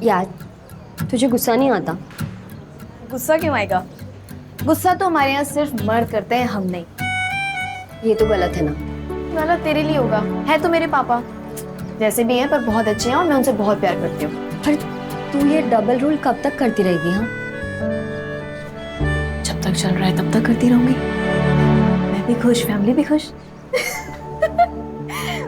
यार तुझे गुस्सा नहीं आता? गुस्सा क्यों आएगा? गुस्सा तो हमारे यहाँ सिर्फ मर्द करते हैं, हम नहीं। ये तो गलत है ना। गलत तेरे लिए होगा, है तो मेरे पापा जैसे भी हैं पर बहुत अच्छे हैं और मैं उनसे बहुत प्यार करती हूँ। पर तू ये डबल रूल कब तक करती रहेगी? हाँ, जब तक चल रहा है तब तक करती रहूंगी। मैं भी खुश, फैमिली भी खुश।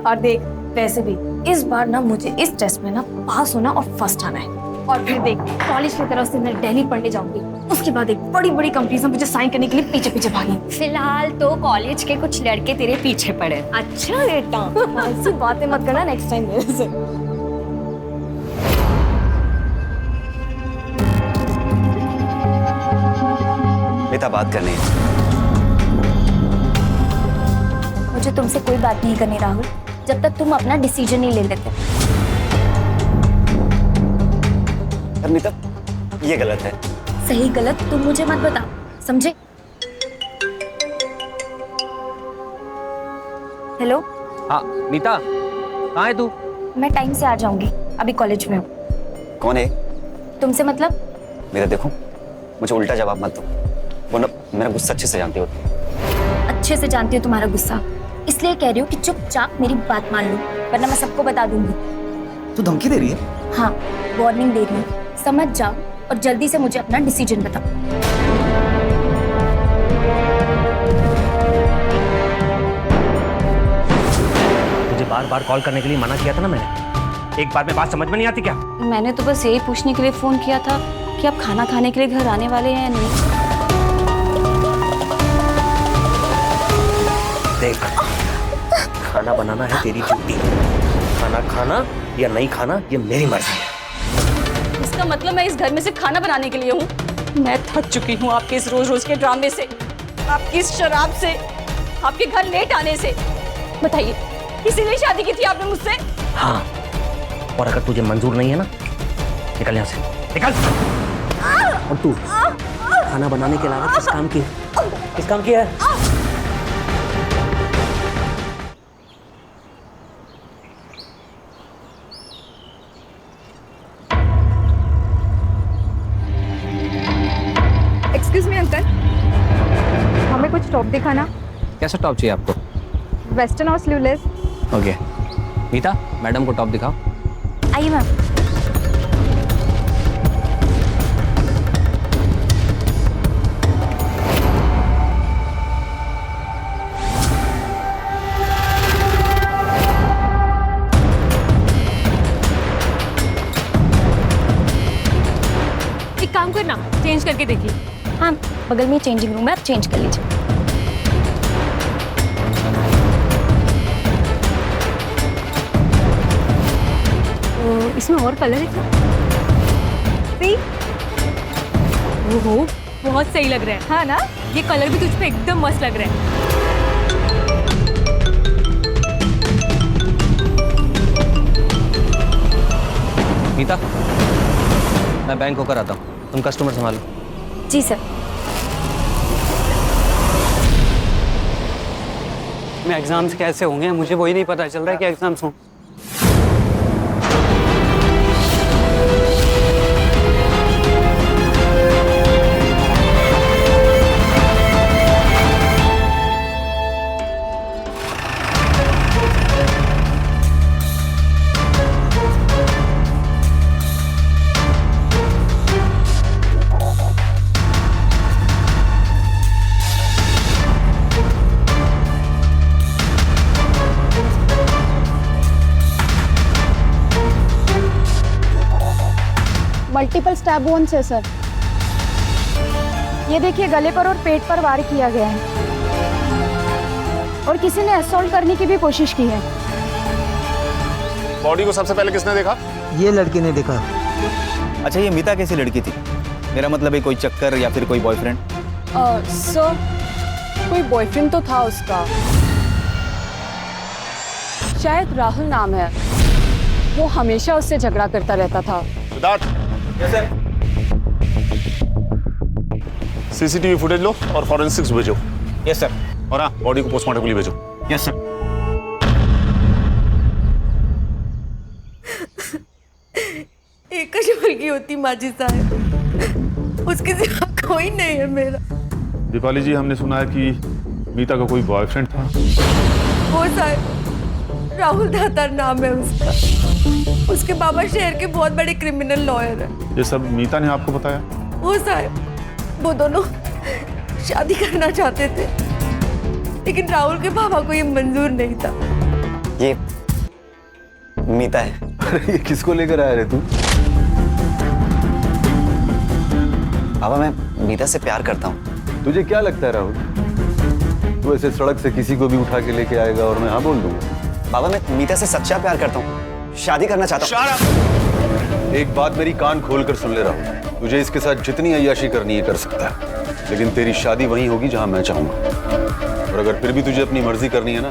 और देख, वैसे भी इस बार ना मुझे इस टेस्ट में ना पास होना और फर्स्ट आना है। और फिर देख, कॉलेज की तरफ से मैं दिल्ली पढ़ने जाऊंगी। उसके बाद एक बड़ी बड़ी कंपनी से मुझे साइन करने के लिए पीछे पीछे भागी। फिलहाल तो कॉलेज के कुछ लड़के तेरे पीछे पड़े। अच्छा बेटा, ऐसी बातें मत करना नेक्स्ट टाइम मेरे से। बेटा बात करनी है। मुझे तुमसे कोई बात नहीं करनी राहुल, जब तक तुम अपना डिसीजन नहीं ले लेते। मीता, ये गलत है। सही गलत तुम मुझे मत बताओ, समझे? हेलो। हाँ मीता, कहाँ है तू? मैं टाइम से आ जाऊंगी, अभी कॉलेज में हूँ। कौन है? तुमसे मतलब? मीता देखो, मुझे उल्टा जवाब मत दो, वरना मेरा गुस्सा अच्छे से जानती हो। अच्छे से जानती हूँ तुम्हारा गुस्सा, इसलिए कह रही हूँ कि चुपचाप मेरी बात मान लो, वरना मैं सबको बता दूंगी। तू धमकी दे रही है? हाँ, वार्निंग दे रही हूँ, समझ जाओ और जल्दी से मुझे अपना डिसीजन बताओ। मुझे बार बार कॉल करने के लिए मना किया था ना मैंने। एक बार में बात समझ में नहीं आती क्या? मैंने तो बस यही पूछने के लिए फोन किया था कि आप खाना खाने के लिए घर आने वाले हैं या नहीं। देख, खाना बनाना है तेरी ड्यूटी, खाना खाना या नहीं खाना ये मेरी मर्जी है। इसका मतलब मैं इस घर में सिर्फ खाना बनाने के लिए हूँ? मैं थक चुकी हूँ आपके इस रोज रोज के ड्रामे से, आपकी इस शराब से, आपके घर लेट आने से। बताइए, इसीलिए शादी की थी आपने मुझसे? हाँ, और अगर तुझे मंजूर नहीं है ना, निकल यहाँ से, निकल। और तू खाना बनाने के अलावा किस काम की है? एक्सक्यूज मी अंकल, हमें कुछ टॉप दिखाना। कैसा टॉप चाहिए आपको? वेस्टर्न और स्लीवलेस। ओके मीता, मैडम को टॉप दिखाओ। आइए मैम। एक काम करना, चेंज करके देखिए। हाँ, बगल में चेंजिंग रूम है, आप चेंज कर लीजिए। तो इसमें और कलर है क्या? ओहो, बहुत सही लग रहा है। हाँ ना, ये कलर भी तुझ पे एकदम मस्त लग रहा है। मीता, मैं बैंक होकर आता हूँ, तुम कस्टमर संभालो। जी सर। में एग्जाम्स कैसे होंगे मुझे वही नहीं पता चल रहा है कि एग्जाम्स हों। मल्टीपल स्टैब वुंड्स है सर। ये देखिए, गले पर और पेट पर वार किया गया है और किसी ने असॉल्ट करने की भी कोशिश की है। बॉडी को सबसे पहले किसने देखा? ये लड़के ने देखा। अच्छा, ये मीता कैसी लड़की थी? मेरा मतलब है कोई चक्कर या फिर कोई बॉयफ्रेंड? सर, कोई बॉयफ्रेंड तो था उसका, शायद राहुल नाम है। वो हमेशा उससे झगड़ा करता रहता था। सिद्धार्थ, सीसीटीवी फुटेज लो और फॉरेंसिक्स भेजो। Yes sir. और हाँ, बॉडी को पोस्टमार्टम के लिए भेजो। Yes sir. एक मुलगी होती माजी साहब, उसके सिवा कोई नहीं है मेरा। दीपाली जी, हमने सुना है कि मीता का कोई बॉयफ्रेंड था। वो साहब राहुल दातार नाम है उसका। उसके बाबा शहर के बहुत बड़े क्रिमिनल लॉयर है। ये सब मीता ने आपको बताया? वो साहब, वो दोनों शादी करना चाहते थे, लेकिन राहुल के पापा को ये मंजूर नहीं था। ये मीता है। अरे ये किसको लेकर आया रे तू? बाबा, मैं मीता से प्यार करता हूँ। तुझे क्या लगता है राहुल, तू ऐसे सड़क से किसी को भी उठा के लेके आएगा और मैं हाँ बोल दूंगा? बाबा, मैं मीता से सच्चा प्यार करता हूँ, शादी करना चाहता हूँ। एक बात मेरी कान खोल कर सुन ले राहुल, तुझे इसके साथ जितनी अय्याशी करनी है कर सकता है, लेकिन तेरी शादी वहीं होगी जहां मैं चाहूंगा। और अगर फिर भी तुझे अपनी मर्जी करनी है ना,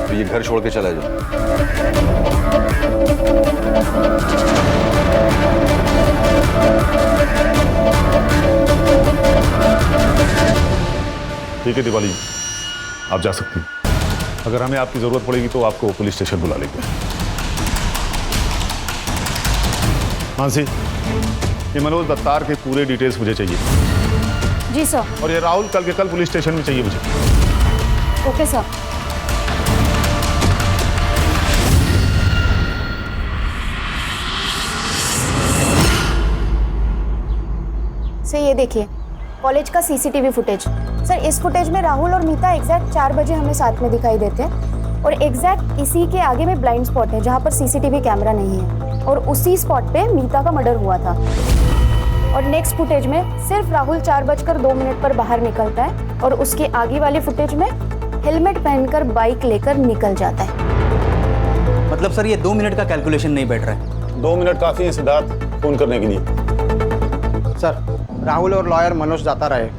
तो ये घर छोड़ के चला जा। ठीक है दीपाली जी, आप जा सकती हैं। अगर हमें आपकी जरूरत पड़ेगी तो आपको पुलिस स्टेशन बुला लेंगे। मानसी, ये मनोज दत्तार के पूरे डिटेल्स मुझे चाहिए। जी सर। और ये राहुल कल के कल पुलिस स्टेशन में चाहिए मुझे। Okay sir. सर ये देखिए कॉलेज का सीसीटीवी फुटेज। सर इस फुटेज में राहुल और मीता एग्जैक्ट 4 बजे हमें साथ में दिखाई देते हैं, और एग्जैक्ट इसी के आगे में ब्लाइंड स्पॉट है जहाँ पर सीसीटीवी कैमरा नहीं है, और उसी स्पॉट पे मीता का मर्डर हुआ था। और नेक्स्ट फुटेज में सिर्फ राहुल 4:02 पर बाहर निकलता है, और उसके आगे वाले फुटेज में हेलमेट पहनकर बाइक लेकर निकल जाता है। मतलब सर, ये 2 मिनट का कैलकुलेशन नहीं बैठ रहा है। 2 मिनट काफी है सिद्धार्थ फोन करने के लिए। सर, राहुल और लॉयर मनोज दातार आए।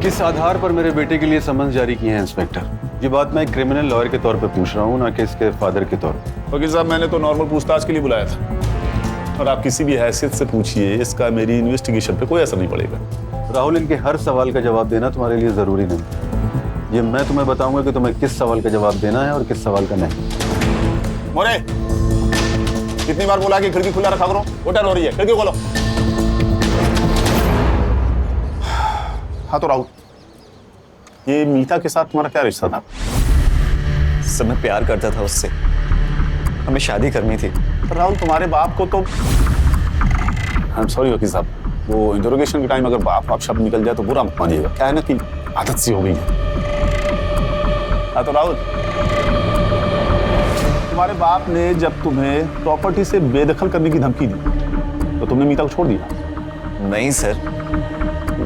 किस आधार पर मेरे बेटे के लिए समन्स जारी किए हैं इंस्पेक्टर? ये बात मैं एक क्रिमिनल लॉयर के तौर पे पूछ रहा हूँ, ना कि इसके फादर के तौर पे। वकील साहब, मैंने तो नॉर्मल पूछताछ के लिए बुलाया था, और आप किसी भी हैसियत से पूछिए, इसका मेरी इन्वेस्टिगेशन पे कोई असर नहीं पड़ेगा। राहुल, इनके हर सवाल का जवाब देना तुम्हारे लिए जरूरी नहीं। ये मैं तुम्हें बताऊंगा कि तुम्हें किस सवाल का जवाब देना है और किस सवाल का नहीं। मोरे, कितनी बार बोला कि खिड़की खुला रखा करो? उठन हो रही है, खिड़की खोलो। हाँ तो राहुल, ये मीता के साथ तुम्हारा क्या रिश्ता था? सब मैं प्यार करता था उससे, हमें शादी करनी थी। राहुल, तुम्हारे बाप को तो आई एम सॉरी वकील साहब, वो इंटरोगेशन के टाइम अगर बाप आप शब्द निकल जाए तो बुरा मत मानिएगा, क्या है ना कि आदत सी हो गई है। हाँ तो राहुल, तुम्हारे बाप ने जब तुम्हें प्रॉपर्टी से बेदखल करने की धमकी दी तो तुमने मीता को छोड़ दिया? नहीं सर,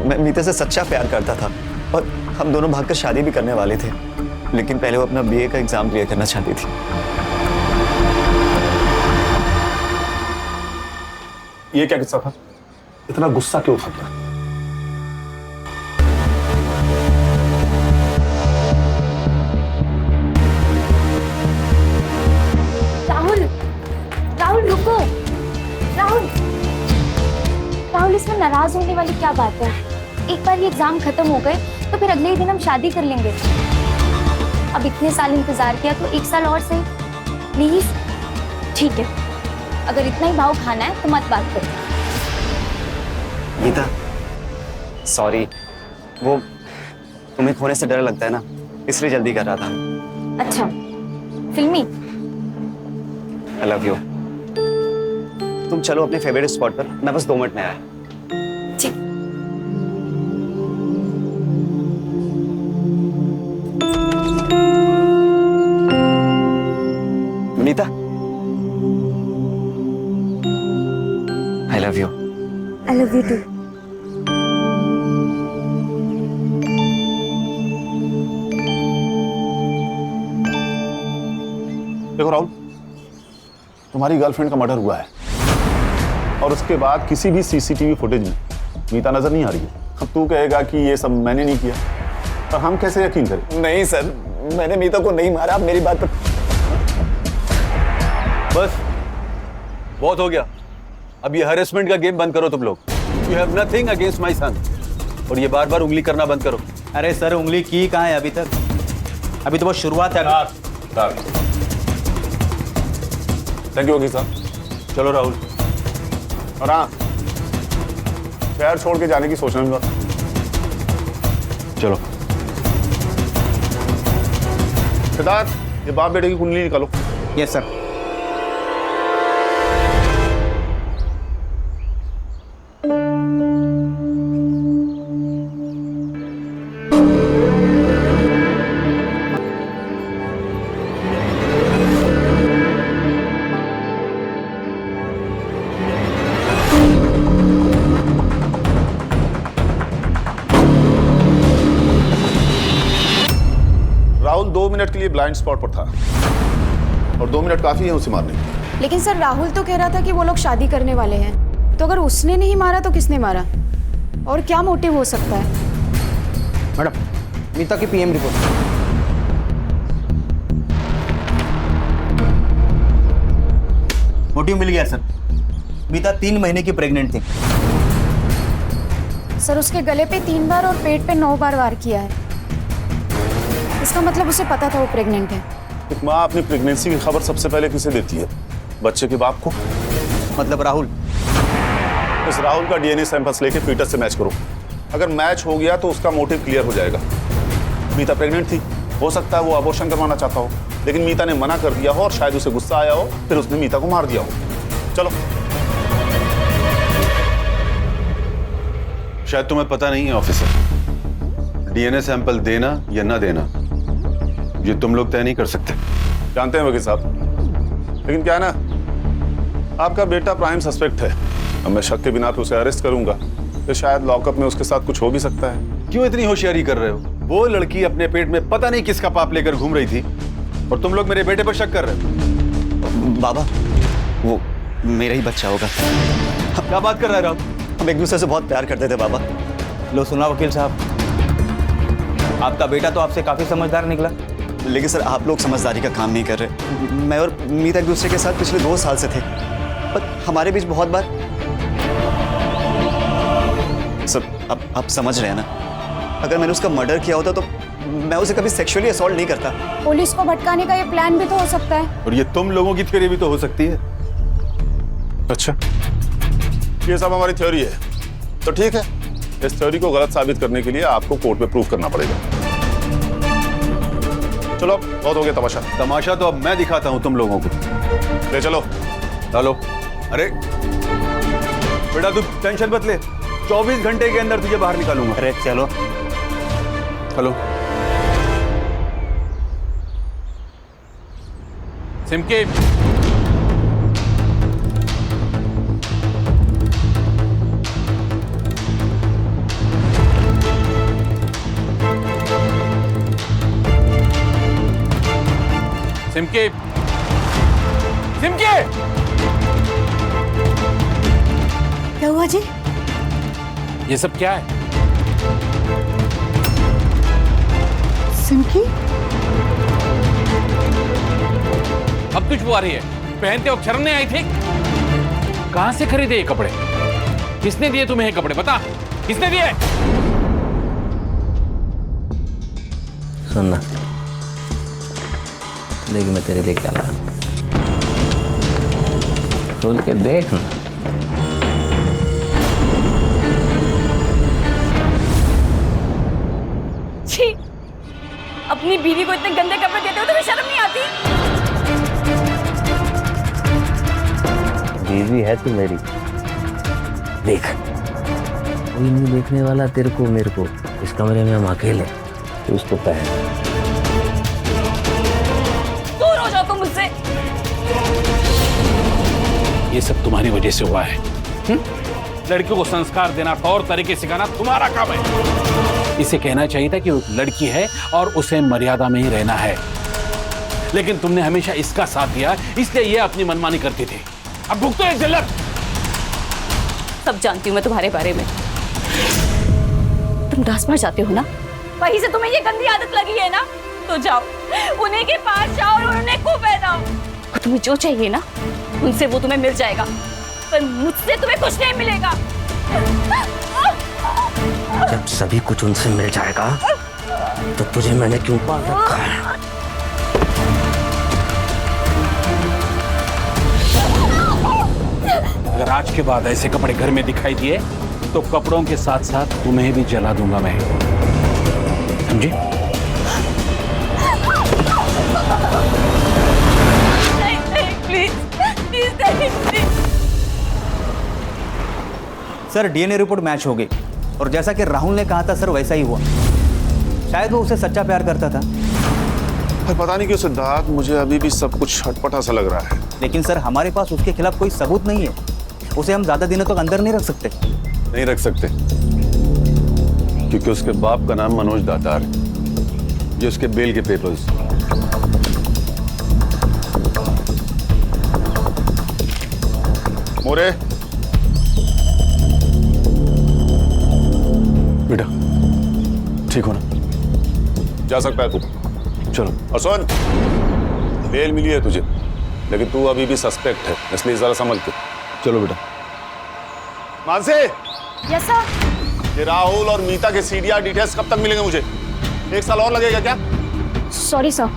मैं मीता से सच्चा प्यार करता था, और हम दोनों भागकर शादी भी करने वाले थे, लेकिन पहले वो अपना बीए का एग्जाम क्लियर करना चाहती थी। ये क्या किस्सा था? इतना गुस्सा क्यों था? राहुल, राहुल रुको। राहुल, राहुल इसमें नाराज होने वाली क्या बात है? एक बार ये एग्जाम खत्म हो गए तो फिर अगले ही दिन हम शादी कर लेंगे। अब इतने साल इंतजार किया तो 1 साल और सही, प्लीज। ठीक है, अगर इतना ही भाव खाना है तो मत बात करो। मीता, सॉरी, वो तुम्हें खोने से डर लगता है ना, इसलिए जल्दी कर रहा था। अच्छा, फिल्मी। आई लव यू। तुम चलो अपने फेवरेट स्पॉट पर, मैं बस 2 मिनट में आया। ठीक। Meeta, I love you. I love you too. देखो राहुल, तुम्हारी गर्लफ्रेंड का मर्डर हुआ है, और उसके बाद किसी भी सीसीटीवी फुटेज में मीता नजर नहीं आ रही है। अब तू कहेगा कि ये सब मैंने नहीं किया, और हम कैसे यकीन करें? नहीं सर, मैंने मीता को नहीं मारा। आप मेरी बात पर बस बहुत हो गया। अब ये हरेसमेंट का गेम बंद करो तुम लोग। You have nothing against my son, और ये बार बार उंगली करना बंद करो। अरे सर, उंगली की कहाँ है अभी तक? अभी तो बहुत शुरुआत है। थैंक यू वकील साहब। चलो राहुल, और हाँ, शहर छोड़ के जाने की सोचना भी मत। चलो। सिद्धार्थ, ये बाप बेटे की कुंडली निकालो। Yes sir. राहुल 2 मिनट के लिए ब्लाइंड स्पॉट पर था और 2 मिनट काफी है उसे मारने के लिए। लेकिन सर राहुल तो कह रहा था कि वो लोग शादी करने वाले हैं, तो अगर उसने नहीं मारा तो किसने मारा? और क्या मोटिव हो सकता है? मैडम, मीता की पीएम रिपोर्ट। मोटिव मिल गया सर। मीता 3 महीने की प्रेग्नेंट थी। सर उसके गले पे 3 बार और पेट पे 9 बार वार किया है। इसका मतलब उसे पता था वो प्रेग्नेंट है। एक माँ अपनी प्रेगनेंसी की खबर सबसे पहले किसे देती है? बच्चे के बाप को। मतलब राहुल। इस राहुल का डीएनए सैंपल्स लेके फीटस से मैच करो। अगर मैच हो गया तो उसका मोटिव क्लियर हो जाएगा। मीता प्रेग्नेंट थी, हो सकता है वो अबॉर्शन करवाना चाहता हो, लेकिन मीता ने मना कर दिया हो और शायद उसे गुस्सा आया हो, फिर उसने मीता को मार दिया हो। चलो। शायद तुम्हें पता नहीं है ऑफिसर, डीएनए सैंपल देना या ना देना ये तुम लोग तय नहीं कर सकते। जानते हैं वकील साहब, लेकिन क्या है ना, आपका बेटा प्राइम सस्पेक्ट है। अब मैं शक के बिना पे उसे अरेस्ट करूंगा तो शायद लॉकअप में उसके साथ कुछ हो भी सकता है। क्यों इतनी होशियारी कर रहे हो? वो लड़की अपने पेट में पता नहीं किसका पाप लेकर घूम रही थी और तुम लोग मेरे बेटे पर शक कर रहे हो। बाबा, वो मेरा ही बच्चा होगा। क्या बात कर रहे हो? हम एक दूसरे से बहुत प्यार करते थे बाबा। लो सुना वकील साहब, आपका बेटा तो आपसे काफी समझदार निकला। लेकिन सर, आप लोग समझदारी का काम नहीं कर रहे। मैं और मीता एक दूसरे के साथ पिछले 2 साल से थे, पर हमारे बीच बहुत बार। सर, आप समझ रहे हैं ना, अगर मैंने उसका मर्डर किया होता तो मैं उसे कभी सेक्सुअली असॉल्ट नहीं करता। पुलिस को भटकाने का ये प्लान भी तो हो सकता है। और ये तुम लोगों की थ्योरी भी तो हो सकती है। अच्छा, ये सब हमारी थ्योरी है तो ठीक है। इस थ्योरी को गलत साबित करने के लिए आपको कोर्ट में प्रूव करना पड़ेगा। चलो, बहुत हो गया तमाशा। तमाशा तो अब मैं दिखाता हूं तुम लोगों को। ले चलो। चलो। अरे बेटा, तू टेंशन मत ले, 24 घंटे के अंदर तुझे बाहर निकालूंगा। अरे चलो। हेलो सिमके, सिमके, सिमके, क्या हुआ जी? ये सब क्या है? सिमकी? अब तुझ वो आ रही है? पहनते वक्त शर्म नहीं आई थी? कहां से खरीदे ये कपड़े? किसने दिए तुम्हें ये कपड़े? बता, किसने दिए? सुनना, लेकिन मैं तेरे लिए क्या लाया, खोल के देख ना। छी, अपनी बीवी को इतने गंदे कपड़े देते हो तुम्हें शर्म नहीं आती? बीवी है तू मेरी। देख, कोई नहीं देखने वाला तेरे को मेरे को। इस कमरे में हम अकेले, तू उसको पहन। दूर हो जाओ तुम मुझसे। ये सब तुम्हारी वजह से हुआ है। लड़कियों को संस्कार देना, तौर तरीके सिखाना तुम्हारा काम है। इसे कहना चाहिए था कि वो लड़की है और उसे मर्यादा में ही रहना है, लेकिन तुमने हमेशा इसका साथ दिया, इसलिए ये अपनी मनमानी करती थी। अब भुगतो एक जिल्लत। सब जानती हूँ मैं तुम्हारे बारे में। तुम दास भर जाते हो ना, वहीं से तुम्हें ये गंदी आदत लगी है ना, तो जाओ उन्हीं के पास जाओ और उन्हें को पहनाओ। और तुम्हें जो चाहिए ना, उनसे वो तुम्हें मिल जाएगा, पर मुझसे तुम्हें कुछ नहीं मिलेगा। जब सभी कुछ उनसे मिल जाएगा तो तुझे मैंने क्यों पाल रखा है? अगर आज के बाद ऐसे कपड़े घर में दिखाई दिए तो कपड़ों के साथ साथ तुम्हें भी जला दूंगा मैं, समझी? सर डीएनए रिपोर्ट मैच हो गई और जैसा कि राहुल ने कहा था सर वैसा ही हुआ। शायद वो उसे सच्चा प्यार करता था। पर पता नहीं क्यों सिद्धार्थ, मुझे अभी भी सब कुछ छटपटा सा लग रहा है। लेकिन सर हमारे पास उसके खिलाफ कोई सबूत नहीं है, उसे हम ज्यादा दिनों तक अंदर नहीं रख सकते। नहीं रख सकते क्योंकि उसके बाप का नाम मनोज दातार है, ये उसके बेल के पेपर्स। मोरे, बेटा ठीक हो ना? जा सकता है तू। चलो। और सुन, बेल मिली है तुझे, लेकिन तू अभी भी सस्पेक्ट है, इसलिए जरा संभल के। चलो बेटा। Mansi, yes sir. ये राहुल और मीता के सीडीआर डिटेल्स कब तक मिलेंगे मुझे? 1 साल और लगेगा क्या? सॉरी सर,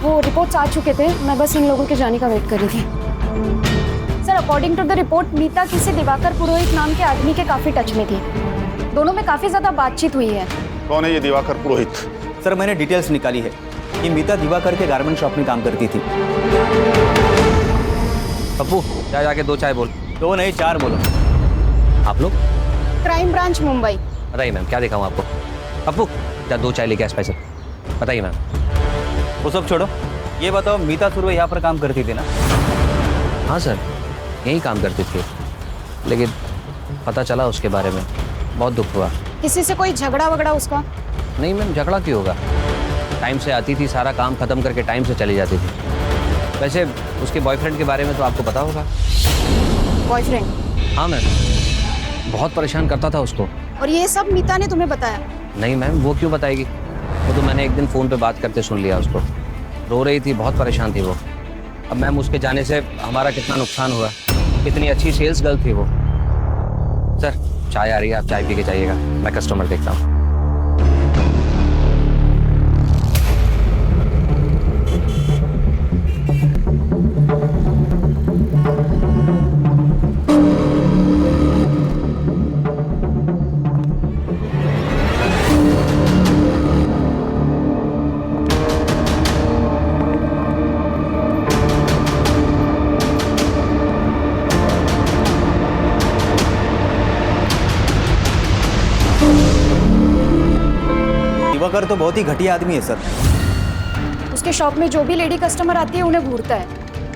वो रिपोर्ट्स आ चुके थे, मैं बस इन लोगों के जाने का वेट कर रही थी। Sir according to the report Meeta किसी दिवाकर पुरोहित नाम के आदमी के काफी टच में थी, दोनों में काफी ज्यादा बातचीत हुई है। कौन है ये दिवाकर पुरोहित? सर मैंने डिटेल्स निकाली है कि मीता दिवाकर के गारमेंट शॉप में काम करती थी। पप्पू जा जाके 2 चाय बोल। 2 नहीं 4 बोलो। आप लोग? Crime branch Mumbai. बताइए मैम क्या दिखाऊं आपको? पप्पू जा 2 चाय लेके आ स्पेशल। बताइए मैम। वो सब छोड़ो, ये बताओ मीता सुरवे यहाँ पर काम करती थी ना? हाँ सर यही काम करती थी, लेकिन पता चला उसके बारे में, बहुत दुख हुआ। किसी से कोई झगड़ा वगड़ा उसका? नहीं मैम, झगड़ा क्यों होगा? टाइम से आती थी, सारा काम खत्म करके टाइम से चली जाती थी। वैसे उसके बॉयफ्रेंड के बारे में तो आपको पता होगा। बॉयफ्रेंड? हाँ मैम, बहुत परेशान करता था उसको। और ये सब मीता ने तुम्हें बताया? नहीं मैम, वो क्यों बताएगी? वो तो मैंने एक दिन फ़ोन पे बात करते सुन लिया उसको। रो रही थी, बहुत परेशान थी वो। अब मैम उसके जाने से हमारा कितना नुकसान हुआ, कितनी अच्छी सेल्स गर्ल थी वो। सर चाय आ रही है, आप चाय पी के जाइएगा, मैं कस्टमर देखता हूँ। दिवाकर तो बहुत ही घटिया आदमी है सर। उसके शॉप में जो भी लेडी कस्टमर आती है उन्हें घूरता है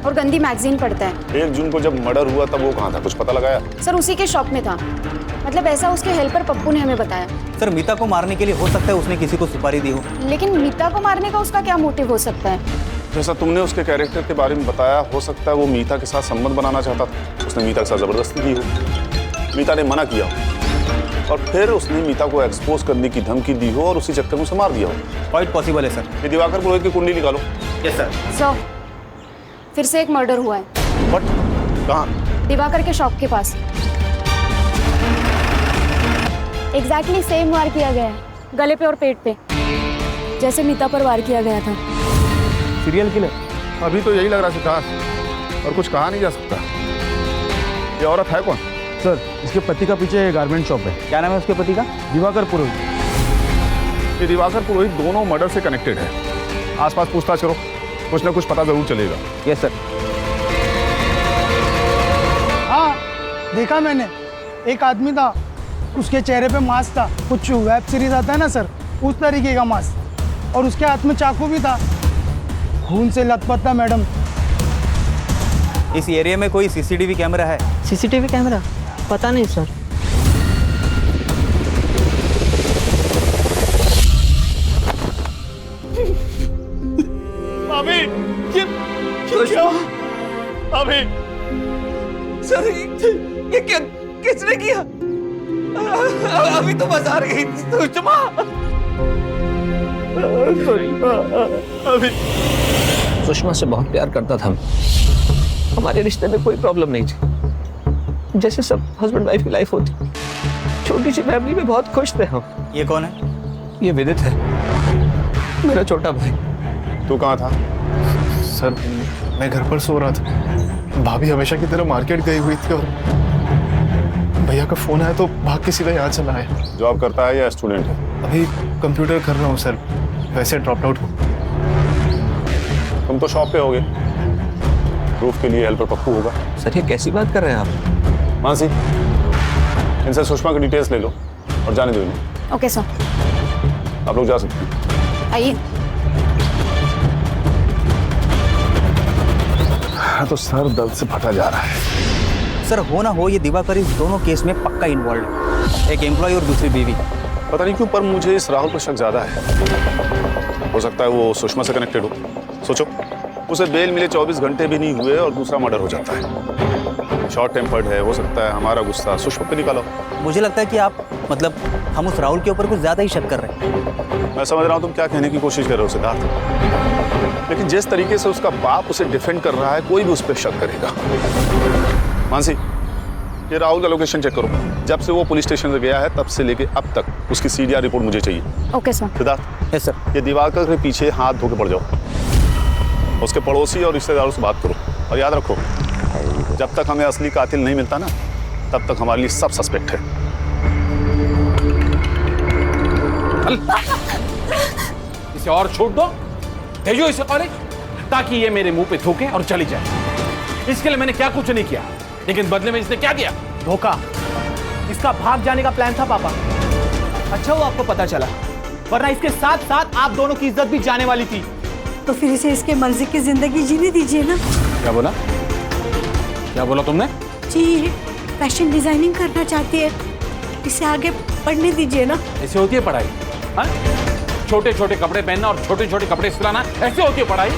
और गंदी मैगजीन पढ़ता है। 1 जून को जब मर्डर हुआ तब वो कहाँ था, कुछ पता लगाया? सर उसी के शॉप में था, मतलब ऐसा उसके हेल्पर पप्पू ने हमें बताया। सर मीता को मारने के लिए हो सकता है उसने किसी को सुपारी दी हो। लेकिन मीता को मारने का उसका क्या मोटिव हो सकता है? जैसा तुमने उसके कैरेक्टर के बारे में बताया, हो सकता है वो मीता के साथ संबंध बनाना चाहता था, उसने मीता के साथ जबरदस्ती की हो, मीता ने मना किया और फिर उसने मीता को एक्सपोज करने की धमकी दी हो और उसी चक्कर में उसे मार दिया हो। क्वाइट पॉसिबल है सर। ये दिवाकर पुरोहित की कुंडली निकालो। Yes sir. सर फिर से एक मर्डर हुआ है। बट कहाँ? दिवाकर के शॉप के पास। एग्जैक्टली सेम वार किया गया है, गले पे और पेट पे, जैसे मीता पर वार किया गया था। Serial killer? अभी तो यही लग रहा सिद्धार्थ, और कुछ कहा नहीं जा सकता। ये औरत है कौन? सर इसके पति का पीछे गारमेंट शॉप है। क्या नाम है उसके पति का? दिवाकर पुरोहित। ये दिवाकर पुरोहित दोनों मर्डर से कनेक्टेड है। आसपास पूछताछ करो, कुछ ना कुछ पता जरूर चलेगा। Yes sir. हाँ देखा मैंने, एक आदमी था, उसके चेहरे पे मास्क था, कुछ वेब सीरीज आता है ना सर, उस तरीके का मास्क, और उसके हाथ में चाकू भी था, खून से लथपथ था मैडम। इस एरिया में कोई सीसीटीवी कैमरा है? CCTV camera? पता नहीं सर। अभी ये क्या? अभी सर ये क्या, किसने किया? अभी तो बाजार गई सुषमा। अभी सुषमा से बहुत प्यार करता था, हमारे रिश्ते में कोई प्रॉब्लम नहीं थी, जैसे सब हस्बैंड वाइफ की लाइफ होती। छोटी सी फैमिली में बहुत खुश थे हम। ये कौन है? ये विदित है, मेरा छोटा भाई। तू कहाँ था? सर मैं घर पर सो रहा था, भाभी हमेशा की तरह मार्केट गई हुई थी और भैया का फोन आया तो भाग के सीधा यहाँ चला आया। जॉब करता है या स्टूडेंट है? अभी कंप्यूटर कर रहा हूँ सर, वैसे ड्रॉप आउट हूँ। तुम तो शॉप पे होगे, प्रूफ के लिए हेल्पर पप्पू होगा। सर ये कैसी बात कर रहे हैं आप? मानसी, इनसे सुषमा की डिटेल्स ले लो और जाने दो इन्हें। Okay sir. आप लोग जा सकते हैं। आइए। हाँ तो सर दर्द से फटा जा रहा है। सर हो ना हो ये दिवाकर इस दोनों केस में पक्का इन्वॉल्व है, एक एम्प्लॉय और दूसरी बीवी। पता नहीं क्यों पर मुझे इस राहुल पर शक ज्यादा है। हो सकता है वो सुषमा से कनेक्टेड हो। सोचो, उसे बेल मिले 24 घंटे भी नहीं हुए और दूसरा मर्डर हो जाता है। शॉर्ट टेम्पर्ड है, हो सकता है हमारा गुस्सा सुषमा पे निकालो। मुझे लगता है कि आप मतलब हम उस राहुल के ऊपर कुछ ज्यादा ही शक कर रहे हैं। मैं समझ रहा हूँ तुम क्या कहने की कोशिश कर रहे हो सिद्धार्थ, लेकिन जिस तरीके से उसका बाप उसे डिफेंड कर रहा है कोई भी उस पर शक करेगा। मानसी, ये राहुल का लोकेशन चेक करो। जब से वो पुलिस स्टेशन से गया है तब से लेके अब तक उसकी सीडीआर रिपोर्ट मुझे चाहिए। Okay sir. Siddharth. Yes sir. ये दिवाकर के पीछे हाथ धो के पड़ जाओ, उसके पड़ोसी और रिश्तेदारों से बात करो और याद रखो जब तक हमें असली कातिल नहीं मिलता ना तब तक हमारे लिए सब सस्पेक्ट है। इसे और छूट दो, भेजो इसे कॉलेज ताकि ये मेरे मुंह पे थूके और चली जाए। इसके लिए मैंने क्या कुछ नहीं किया, लेकिन बदले में इसने क्या दिया? धोखा। इसका भाग जाने का प्लान था पापा। अच्छा वो आपको पता चला, वरना इसके साथ साथ आप दोनों की इज्जत भी जाने वाली थी। तो फिर इसे इसके मर्जी की जिंदगी जीने दीजिए ना। क्या बोला? क्या बोला तुमने? जी ये फैशन डिजाइनिंग करना चाहती है, इसे आगे पढ़ने दीजिए ना। ऐसे होती है पढ़ाई? हाँ? छोटे छोटे कपड़े पहनना और छोटे छोटे कपड़े सिलाना, ऐसे होती है पढ़ाई?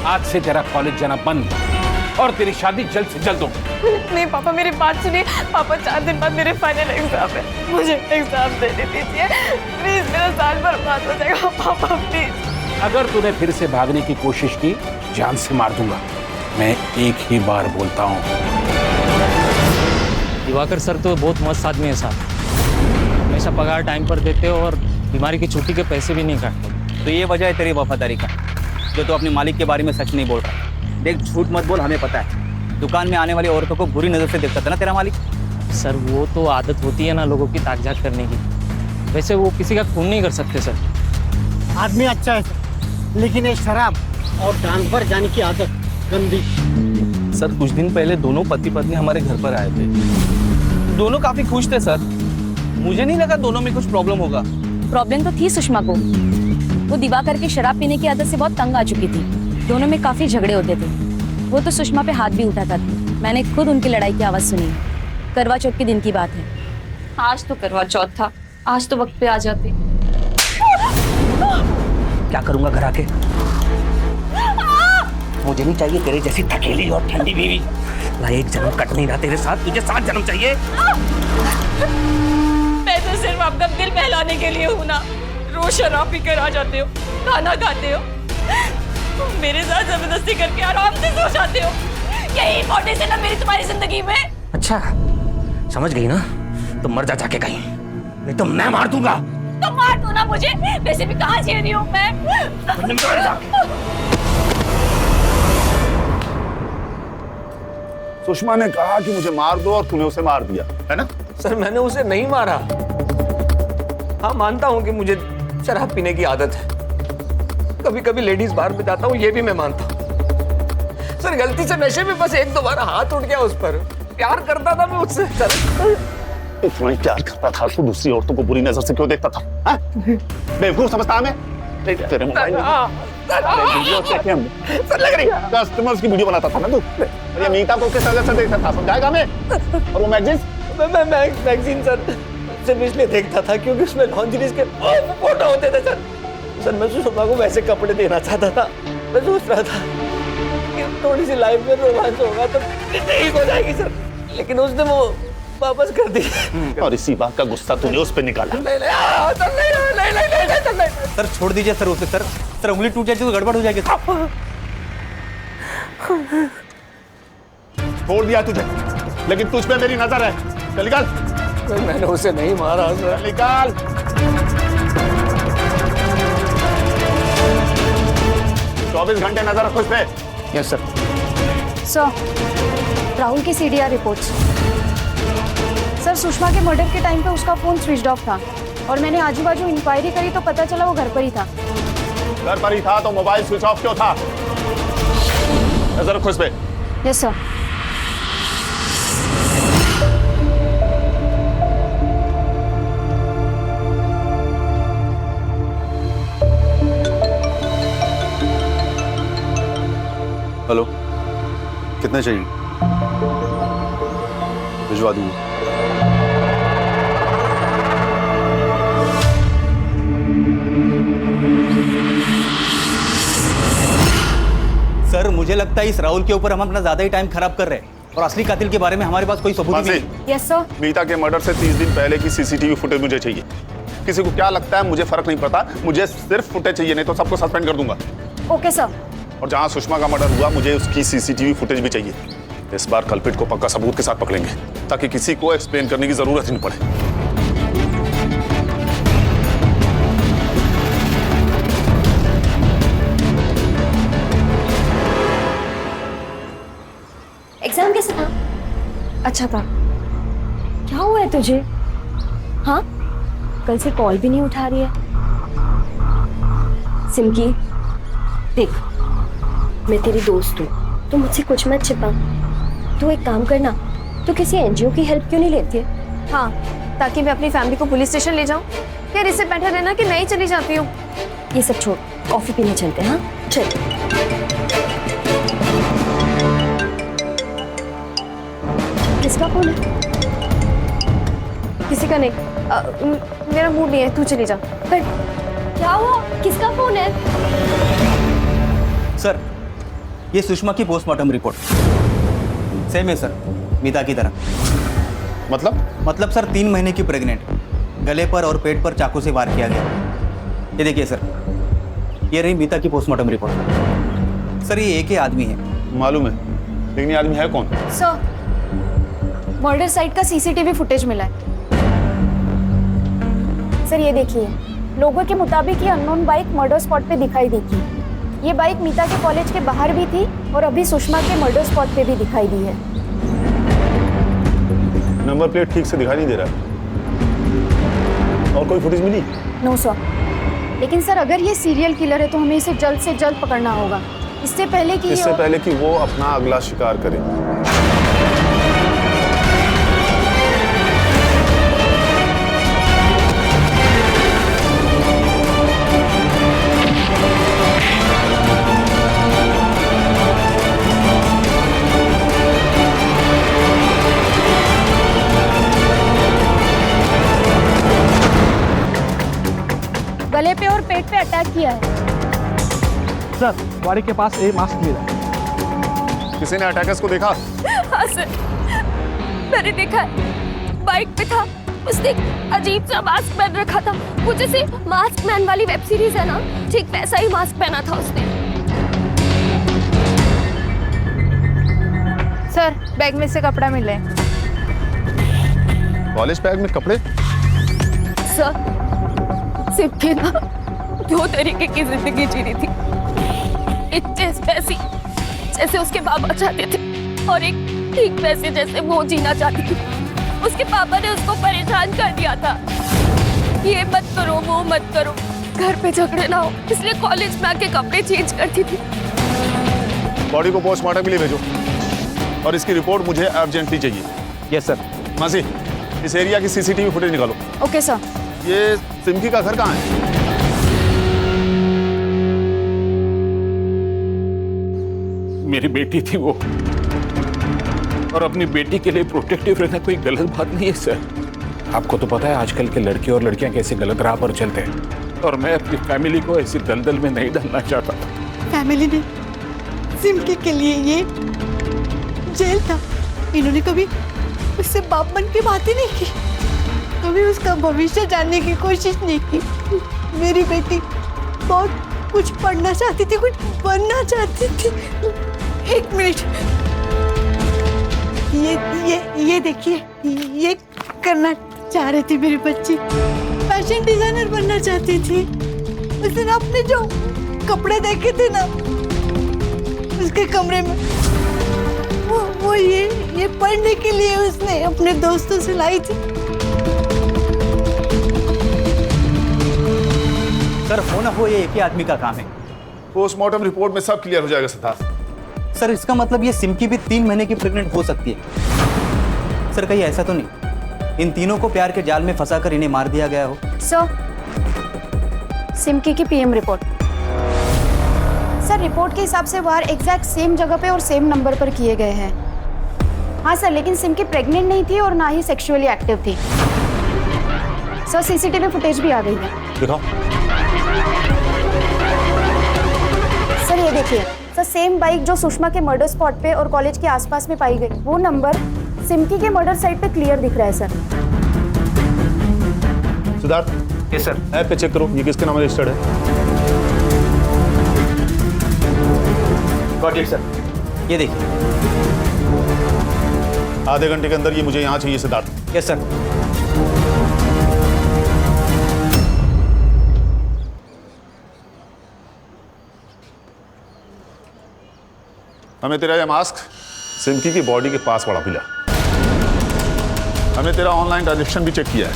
आज से तेरा कॉलेज जाना बंद और तेरी शादी जल्द से जल्द हो। नहीं पापा मेरी बात सुनिए। पापा 4 दिन बाद मेरे फाइनल एग्जाम है, मुझे एग्जाम देने दीजिए प्लीज। मेरा साल बर्बाद हो जाएगा पापा प्लीज। अगर तूने फिर से भागने की कोशिश की जान से मार दूंगा। मैं एक ही बार बोलता हूँ। दिवाकर सर तो बहुत मस्त आदमी है साहब, हमेशा पगार टाइम पर देते हो और बीमारी की छुट्टी के पैसे भी नहीं काटते। तो ये वजह है तेरी वफादारी का, जो तू अपने मालिक के बारे में सच नहीं बोल रहा। देख झूठ मत बोल, हमें पता है दुकान में आने वाली औरतों को बुरी नजर से देखता था ना तेरा मालिक। सर वो तो आदत होती है ना लोगों की ताकझाक करने की, वैसे वो किसी का खून नहीं कर सकते सर। आदमी अच्छा है सर, लेकिन ये शराब और डांस पर जाने की आदत गंदी। सर कुछ दिन पहले दोनों पति पत्नी हमारे घर पर आए थे, दोनों काफी खुश थे सर। मुझे नहीं लगा दोनों में कुछ प्रॉब्लम होगा। प्रॉब्लम तो थी सुषमा को, वो दिवाकर की शराब पीने की आदत से बहुत तंग आ चुकी थी। दोनों में काफी झगड़े होते थे, वो तो सुषमा पे हाथ भी उठाता था। मैंने खुद उनकी लड़ाई की आवाज सुनी। करवा चौथ के दिन की बात है। आज तो करवा चौथ था, आज तो वक्त पे आ जाते। क्या करूंगा घर आके? मुझे नहीं चाहिए तेरे जैसी थकेली और ठंडी बीवी। ना एक जन्म कट नहीं रहा तेरे साथ, तुझे 7 जन्म चाहिए। मैं तो सिर्फ आपका दिल बहलाने के लिए हूँ ना। रोज शराब पीकर आ जाते हो, खाना खाते हो, मेरे साथ जबरदस्ती करके आराम से सो जाते हो। यही इंपॉर्टेंस है ना मेरी तुम्हारी जिंदगी में। अच्छा समझ गई ना, तो मर जा जाके कहीं, नहीं तो मैं मार दूंगा। तो मार दो ना मुझे, वैसे भी कहाँ जी रही हूँ मैं। सुषमा ने कहा कि मुझे मार दो और तूने उसे मार दिया, है ना? सर मैंने उसे नहीं मारा। हाँ मानता हूँ कि मुझे शराब पीने की आदत है, कभी कभी लेडीज बार में जाता हूँ, ये भी मैं मानता हूँ। सर गलती से नशे में बस 1-2 बार हाथ उठ गया उस पर। प्यार करता था मैं उससे सर। इतना प्यार करता था तो दूसरी औरतों को बुरी नजर से क्यों देखता था? बेवकूफ समझता हमें? तेरे मोबाइल लग रही कस्टमर्स की वीडियो बनाता था ना तू। और ये मीता को किस नजर से देखता था, समझाएगा हमें? और वो मैगजीन? मैं मैगजीन सर सिर्फ इसलिए देखता था क्योंकि उसमें लॉन्जरीज के फोटो होते थे सर। सर मैं सुषमा को वैसे कपड़े देना चाहता था। मैं सोच रहा था कि थोड़ी सी लाइफ में रोमांस होगा तो ठीक हो जाएगी सर, लेकिन उसने वो वापस कर दी। और इसी बात का गुस्सा तूने उस पे निकाला। नहीं। सर छोड़ दीजिए सर उसे। सर उंगली टूट जाएगी तो गड़बड़ हो जाएगी। छोड़ दिया तुझे, लेकिन तुझ पे मेरी नजर है। चल निकाल। मैंने उसे नहीं मारा सर। निकाल। चौबीस घंटे नजर रखो इस पे। Yes sir. सर राहुल की सीडीआर रिपोर्ट्स। सर सुषमा के मर्डर के टाइम पे उसका फोन स्विच ऑफ था और मैंने आजू बाजू इंक्वायरी करी तो पता चला वो घर पर ही था। घर पर ही था तो मोबाइल स्विच ऑफ क्यों था? नजर रखो इस पे। Yes sir. हेलो, कितने चाहिए? भिजवा दूंगा। सर मुझे लगता है इस राहुल के ऊपर हम अपना ज्यादा ही टाइम खराब कर रहे हैं और असली कातिल के बारे में हमारे पास कोई सबूत ही नहीं। Yes sir. मीता के मर्डर से 30 दिन पहले की सीसीटीवी फुटेज मुझे चाहिए। किसी को क्या लगता है मुझे फर्क नहीं पड़ता, मुझे सिर्फ फुटेज चाहिए, नहीं तो सबको सस्पेंड कर दूंगा। Okay sir. और जहां सुषमा का मर्डर हुआ मुझे उसकी सीसीटीवी फुटेज भी चाहिए। इस बार कल्पिट को पक्का सबूत के साथ पकड़ेंगे ताकि किसी को एक्सप्लेन करने की जरूरत ही नहीं पड़े। एग्जाम कैसा था? अच्छा था। क्या हुआ है तुझे? हाँ, कल से कॉल भी नहीं उठा रही है। सिमकी देख, मैं तेरी दोस्त हूँ, तो मुझसे कुछ मत छिपा। तू एक काम करना, तू किसी एनजीओ की हेल्प क्यों नहीं लेती है? हाँ, ताकि मैं अपनी फैमिली को पुलिस स्टेशन ले जाऊँ। यार इससे बैठा रहना कि नहीं चली जाती हूँ। ये सब छोड़, कॉफी पीने चलते हैं। हाँ चल। किसका फोन है? किसी का नहीं। मेरा मूड नहीं है, तू चली जा। पर क्या हुआ? किसका फोन है? सर ये सुषमा की पोस्टमार्टम रिपोर्ट सेम है सर, मीता की तरह। मतलब सर 3 महीने की प्रेग्नेंट, गले पर और पेट पर चाकू से वार किया गया। ये देखिए सर, ये रही मीता की पोस्टमार्टम रिपोर्ट। सर ये एक ही आदमी है। मालूम है, लेकिन ये आदमी है कौन? सर मर्डर साइट का सीसीटीवी फुटेज मिला है। सर ये देखिए, लोगों के मुताबिक ये अननोन बाइक मर्डर स्पॉट पे दिखाई दी थी। ये बाइक मीता के कॉलेज के बाहर भी थी और अभी सुषमा के मर्डर स्पॉट पे भी दिखाई दी है। नंबर प्लेट ठीक से दिखाई नहीं दे रहा। और कोई फुटेज मिली? No sir. लेकिन सर अगर ये सीरियल किलर है तो हमें इसे जल्द से जल्द पकड़ना होगा, इससे पहले कि वो अपना अगला शिकार करे। गले पे और पेट पे अटैक किया है। सर वाड़ी के पास एक मास्क मिला। किसी ने अटैकर्स को देखा? हाँ सर, मैंने देखा है। बाइक पे था, उसने अजीब सा मास्क पहन रखा था। वो जैसे मास्क मैन वाली वेब सीरीज है ना, ठीक वैसा ही मास्क पहना था उसने। सर बैग में से कपड़ा मिला है। कॉलेज बैग में कपड़े? सर सिमकी ना 2 तरीके की जिंदगी जी रही थी। एक वैसी जैसे उसके बाबा चाहते थे और एक ठीक वैसे जैसे वो जीना चाहती थी। उसके पापा ने उसको परेशान कर दिया था, ये मत करो वो मत करो, घर पे झगड़े ना हो, इसलिए कॉलेज में आके कपड़े चेंज करती थी। बॉडी को पोस्टमार्टम के लिए भेजो और इसकी रिपोर्ट मुझे अर्जेंटली चाहिए। Yes sir. मासी, इस एरिया की सीसीटीवी फुटेज निकालो। Okay sir. ये सिमकी का घर कहाँ है? मेरी बेटी थी वो, और अपनी बेटी के लिए प्रोटेक्टिव रहना कोई गलत बात नहीं है सर। आपको तो पता है आजकल के लड़के और लड़कियां कैसे गलत राह पर चलते हैं, और मैं अपनी फैमिली को ऐसी दलदल में नहीं डालना चाहता। फैमिली ने सिमकी के लिए ये जेल था। इन्होंने कभी उससे बाप बन के बात ही नहीं की, कभी उसका भविष्य जानने की कोशिश नहीं की। मेरी बेटी बहुत कुछ पढ़ना चाहती थी, कुछ बनना चाहती थी। 1 मिनट, ये देखिए, ये करना चाह रही थी मेरी बच्ची। फैशन डिजाइनर बनना चाहती थी। उसने अपने जो कपड़े देखे थे ना उसके कमरे में, वो ये पढ़ने के लिए उसने अपने दोस्तों से लाई थी। सर हो ना हो ये एक ही आदमी का काम है। पोस्टमार्टम रिपोर्ट में सब क्लियर हो जाएगा सिद्धार्थ। सर इसका मतलब ये सिमकी भी 3 महीने की प्रेग्नेंट हो सकती है। सर कहीं ऐसा तो नहीं इन तीनों को प्यार के जाल में फंसाकर इन्हें मार दिया गया हो? सर सिमकी की पीएम रिपोर्ट। सर रिपोर्ट के हिसाब से वार एग्जैक्ट सेम जगह पे और सेम नंबर पर किए गए हैं। हाँ सर, लेकिन सिमकी प्रेग्नेंट नहीं थी और ना ही सेक्सुअली एक्टिव थी। सर सीसीटीवी फुटेज भी आ गई है। दिखाओ। सर ये देखिए सर, सेम बाइक जो सुषमा के मर्डर स्पॉट पे और कॉलेज के आसपास में पाई गई, वो नंबर सिमकी के मर्डर साइट पे क्लियर दिख रहा है sir. Siddharth, yes sir, app पे चेक करो ये किसके नाम रजिस्टर्ड है। Got it sir. ये देखिए आधे घंटे के अंदर ये मुझे यहाँ चाहिए सिद्धार्थ। Yes sir. हमें तेरा ये मास्क सिमकी की बॉडी के पास पड़ा मिला। हमने तेरा ऑनलाइन ट्रांजैक्शन भी चेक किया है।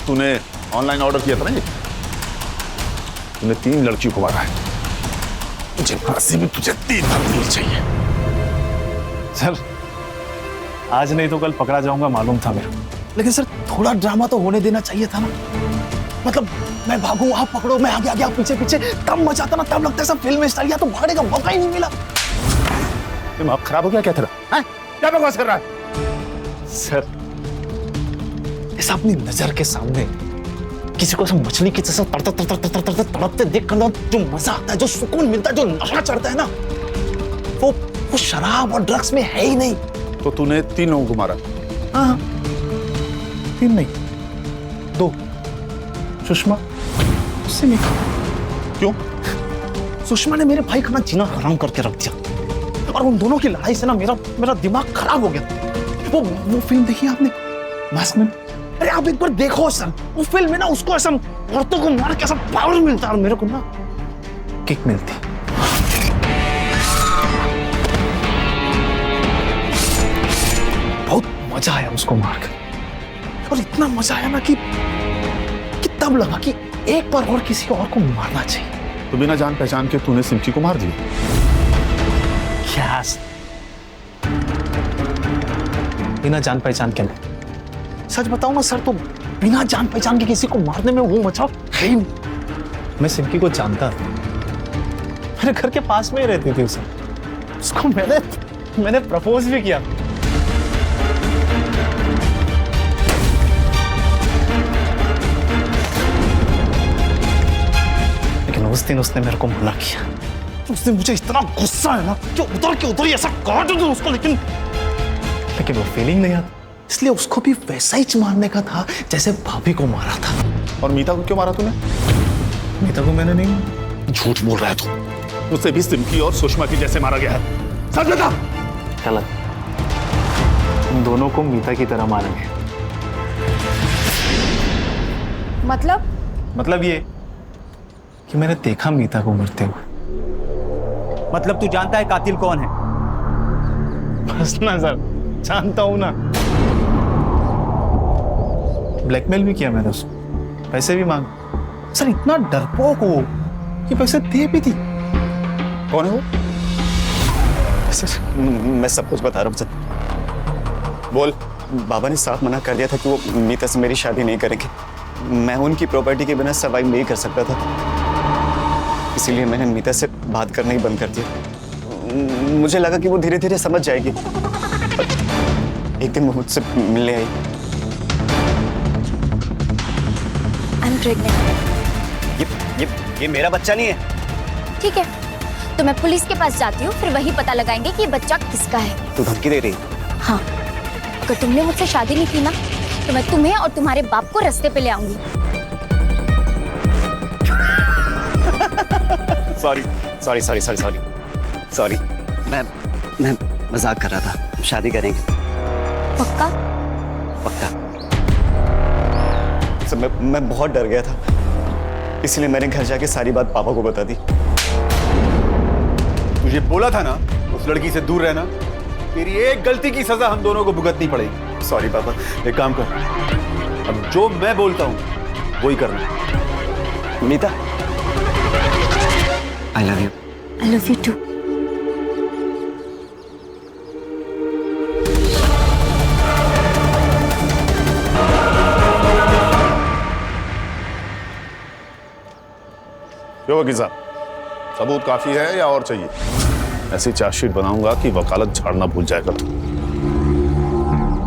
तूने ऑनलाइन ऑर्डर किया था ना ये? तूने 3 लड़कियों को मारा है। मुझे फांसी में तुझे 3 तब्दील चाहिए। सर आज नहीं तो कल पकड़ा जाऊंगा मालूम था मेरे, लेकिन सर थोड़ा ड्रामा तो होने देना चाहिए था ना। मतलब मैं भागूं आप पकड़ो, मैं आगे आगे आप पीछे पीछे, तब मजा आता ना, तब लगता है सब फिल्म स्टाइल। या तो भागने का मौका ही नहीं मिला। दिमाग खराब हो गया क्या तेरा? हैं? क्या बकवास कर रहा है? सर इस अपनी नजर के सामने किसी को सब मछली की जैसा तड़पते देख कर जो मजा आता है, जो सुकून मिलता है, जो नशा चढ़ता है ना, वो शराब और ड्रग्स में है ही नहीं। तो तूने 3 लोगों को मारा? हाँ 3 नहीं 2, सुषमा सिमिका। क्यों? सुषमा ने मेरे भाई का ना जीना हराम करके रख दिया, और उन दोनों की लड़ाई से ना मेरा दिमाग खराब हो गया। वो फिल्म देखी आपने मास्कमैन? अरे आप एक बार देखो सर, वो फिल्म में ना उसको ऐसा औरतों को मार के ऐसा पावर मिलता है और मेरे को ना किक मिलती। बहुत मजा आया उसको मार के, और इतना मजा आया ना कि तब लगा कि एक बार और किसी और को मारना चाहिए। तो बिना जान पहचान के तूने सिमकी को मार दिया? क्या बिना जान पहचान के? सच बताऊं ना सर, तो बिना जान पहचान के किसी को मारने में वो मजा है ही नहीं। मैं सिमकी को जानता था, मेरे घर के पास में ही रहती थी उसको मैंने प्रपोज भी किया। लेकिन उस दिन उसने मेरे को मना किया। उस दिन मुझे इतना गुस्सा है ना कि उधर के उधर ही ऐसा काट दूं उसको, लेकिन वो फीलिंग नहीं आती। इसलिए उसको भी वैसा ही मारने का था जैसे भाभी को मारा था। और मीता को क्यों मारा तूने? मीता को मैंने नहीं। झूठ बोल रहा है तू। उसे भी सिमकी और सुषमा की जैसे मारा गया है। सच बता। गलत। उन दोनों को मीता की तरह मारा गया। मतलब ये कि मैंने देखा मीता को मरते हुए। मतलब तू जानता है कातिल कौन है? बस ना सर, जानता हूं ना। ब्लैकमेल भी किया मैंने उसको, पैसे भी मांगे। सर इतना डरपोक हो कि पैसे दे भी दी। कौन है वो? सर मैं सब कुछ बता रहा हूँ सर। बोल। बाबा ने साफ मना कर दिया था कि वो मीता से मेरी शादी नहीं करेंगे। मैं उनकी प्रॉपर्टी के बिना सर्वाइव नहीं कर सकता था, इसीलिए मैंने मीता से बात करना ही बंद कर दिया। मुझे लगा कि वो धीरे धीरे समझ जाएगी। एक दिन वो मुझसे मिलने आई। I'm pregnant. ये मेरा बच्चा नहीं है। ठीक है, तो मैं पुलिस के पास जाती हूँ, फिर वही पता लगाएंगे कि ये बच्चा किसका है। तू धमकी दे रही है? हाँ, अगर तुमने मुझसे शादी नहीं की ना, तो मैं तुम्हें और तुम्हारे बाप को रास्ते पे ले आऊंगी। सॉरी। मैं मजाक कर रहा था। शादी करेंगे। पक्का? पक्का। सब मैं बहुत डर गया था, इसलिए मैंने घर जाके सारी बात पापा को बता दी। तुझे बोला था ना उस लड़की से दूर रहना, तेरी एक गलती की सजा हम दोनों को भुगतनी पड़ेगी। सॉरी पापा। एक काम कर, अब जो मैं बोलता हूँ वही करना। Meeta, I love you. I love you too. क्यों वकील साहब, सबूत काफी है या और चाहिए? ऐसी चार्जशीट बनाऊंगा कि वकालत झाड़ना भूल जाएगा तू।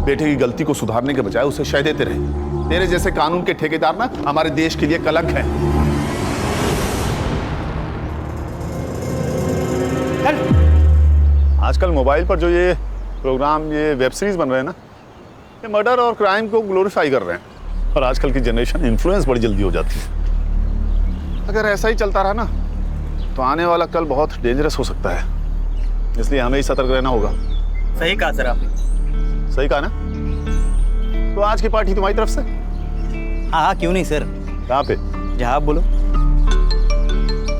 बेटे की गलती को सुधारने के बजाय उसे शय देते रहे। तेरे जैसे कानून के ठेकेदार ना हमारे देश के लिए कलंक है। आजकल मोबाइल पर जो ये प्रोग्राम, ये वेब सीरीज बन रहे हैं ना, ये मर्डर और क्राइम को ग्लोरीफाई कर रहे हैं। और आजकल की जनरेशन इन्फ्लुएंस बड़ी जल्दी हो जाती है। अगर ऐसा ही चलता रहा ना तो आने वाला कल बहुत डेंजरस हो सकता है। इसलिए हमें ही सतर्क रहना होगा। सही कहा सर आपने। सही कहा ना? तो आज की पार्टी तुम्हारी तरफ से? हाँ हाँ, क्यों नहीं सर। कहाँ पे? जहाँ आप बोलो।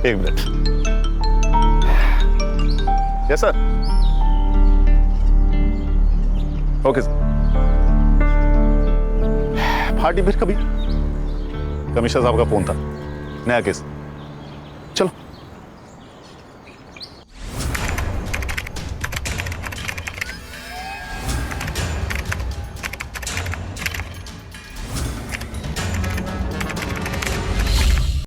एक minute. Yes sir. Okay sir. Party फिर कभी? कमिश्नर साहब का फोन था, नया केस।